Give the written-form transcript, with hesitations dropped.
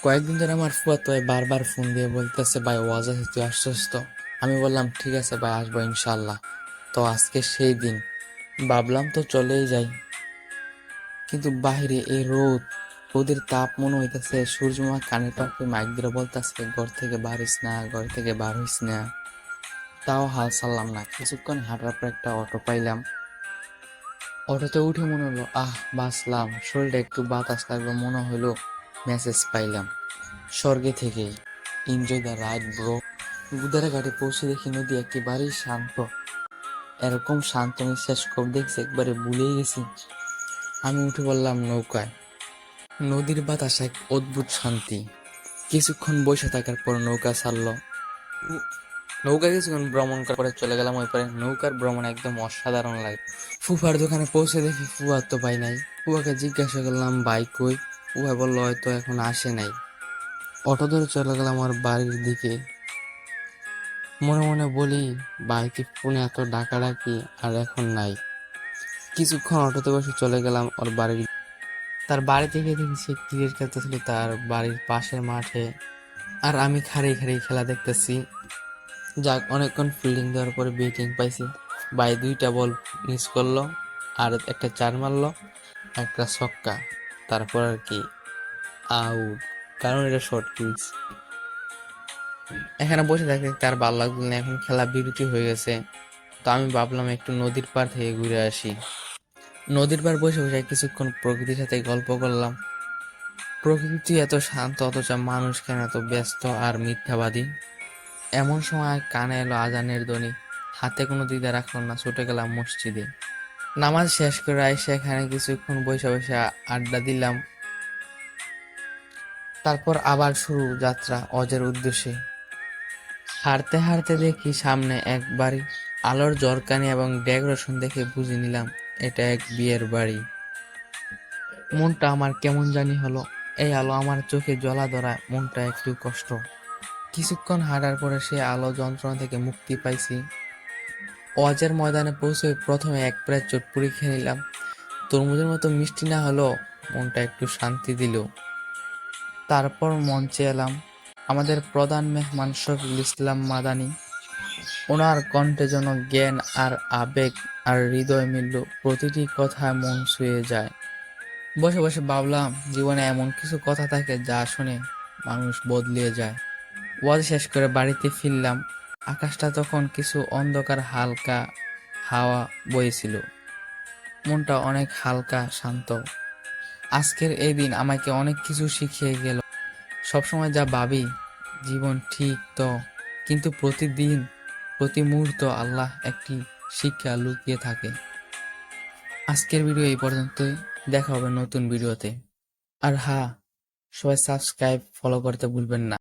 কয়েকদিন ধরে আমার ফুফাতো ভাই বারবার ফোন দিয়ে বলতেছে, ভাই ওয়াজ আছে, তুই আসছিস তো? আমি বললাম ঠিক আছে ভাই, আসবো ইনশাল্লাহ। তো আজকে সেই দিন, ভাবলাম তো চলেই যাই, কিন্তু বাহিরে এই রোদের তাপ মনে হইতেছে সূর্যমা কানের পাশে মাইক দিয়ে বলতেছে, ঘর থেকে বার হইস না, ঘর থেকে বার হইস না। তাও হাল ছাড়লাম না। কিছুক্ষণ হাঁটার পর একটা অটো পাইলাম। অটোতে উঠে মনে হলো বাঁচলাম, শরীরে একটু বাতাস লাগলো, মনে হলো মেসেজ পাইলাম স্বর্গে থেকেই। Enjoy the ride bro. গুদারা ঘাটে পৌঁছে দেখি নদী একেবারেই শান্ত। এরকম শান্ত আমি শেষ কবে দেখছি, একবারে ভুলেই গেছি। আমি উঠে বললাম নৌকায়। নদীর বাতাস এক অদ্ভুত শান্তি। কিছুক্ষণ বসে থাকার পর নৌকা ছাড়লো। নৌকা কিছুক্ষণ ভ্রমণ করার পরে চলে গেলাম ওই পারে। নৌকার ভ্রমণ একদম অসাধারণ লাগে। ফুফার দোকানে পৌঁছে দেখি ফুফার তো পাই নাই। ফুফাকে জিজ্ঞাসা করলাম ভাই কই? ফুফা বললো হয়তো এখন আসে নাই। অটো ধরে চলে গেলাম আমার বাড়ির দিকে। মনে মনে বলি, ভাইকে ফোনে এত ডাকাডাকি আর এখন নাই। কিছুক্ষণ অটোতে বসে চলে গেলাম ওর বাড়ির। তার বাড়ি থেকে দেখি সে ক্রিকেট খেলতেছিল তার বাড়ির পাশের মাঠে, আর আমি খাড়ি খাড়ি খেলা দেখতেছি। যাক, অনেকক্ষণ ফিল্ডিং দেওয়ার পরে ব্যাটিং পাইছি। ভাই 2টা বল মিস করলো, আর একটা চার মারলো, একটা ছক্কা। তারপর আর কি আউট, কারণ এটা শর্ট পিচ। এখানে বসে থাকতে তার ভালো লাগলো না, এখন খেলা বিরতি হয়ে গেছে। তো আমি ভাবলাম একটু নদীর পাড় থেকে ঘুরে আসি। নদীর পাড় বসে বসে কিছুক্ষণ প্রকৃতির সাথে গল্প করলাম। প্রকৃতি এত শান্ত, অথচ মানুষ কেন এত ব্যস্ত আর মিথ্যাবাদী। এমন সময় কানে এলো আজানের ধ্বনি। হাতে কোনো দ্বিধা রাখলাম না, ছুটে গেলাম মসজিদে। নামাজ শেষ করে এসে এখানে কিছুক্ষণ বসে বসে আড্ডা দিলাম। তারপর আবার শুরু যাত্রা অজের উদ্দেশ্যে। হাঁটতে হাঁটতে দেখি সামনে এক বাড়ি। আলোর ঝলকানি এবং ডেকোরেশন দেখে বুঝে নিলাম এটা এক বিয়ের বাড়ি। মনটা আমার কেমন জানি হলো। এই আলো আমার চোখে জ্বলা ধরা, মনটা একটু কষ্ট। কিছুক্ষণ হাঁটার পরে সে আলো যন্ত্রণা থেকে মুক্তি পাইছি। ওয়াজের ময়দানে পৌঁছে প্রথমে এক প্লেট চটপুরি খেয়ে নিলাম। তরমুজের মতো মিষ্টি না হলো, মনটা একটু শান্তি দিল। তারপর মঞ্চে এলাম। আমাদের প্রধান মেহমান শফিকুল ইসলাম মাদানী। ওনার কণ্ঠে যেন জ্ঞান আর আবেগ আর হৃদয় মিলল, প্রতিটি কথায় মন ছুঁয়ে যায়। বসে বসে ভাবলাম, জীবনে এমন কিছু কথা থাকে যা শুনে মানুষ বদলিয়ে যায়। ওয়াজ শেষ করে বাড়িতে ফিরলাম। আকাশটা তখন কিছু অন্ধকার, হালকা হাওয়া বইছিল। মনটা অনেক হালকা, শান্ত। আজকের এই দিন আমাকে অনেক কিছু শিখিয়ে গেল। সবসময় যা ভাবি জীবন ঠিক তো, কিন্তু প্রতিদিন প্রতি মুহূর্ত আল্লাহ একটি শিক্ষা লুকিয়ে থাকে। আজকের ভিডিও এই পর্যন্তই। দেখা হবে নতুন ভিডিওতে। আর হ্যাঁ, সবাই সাবস্ক্রাইব ফলো করতে ভুলবেন না।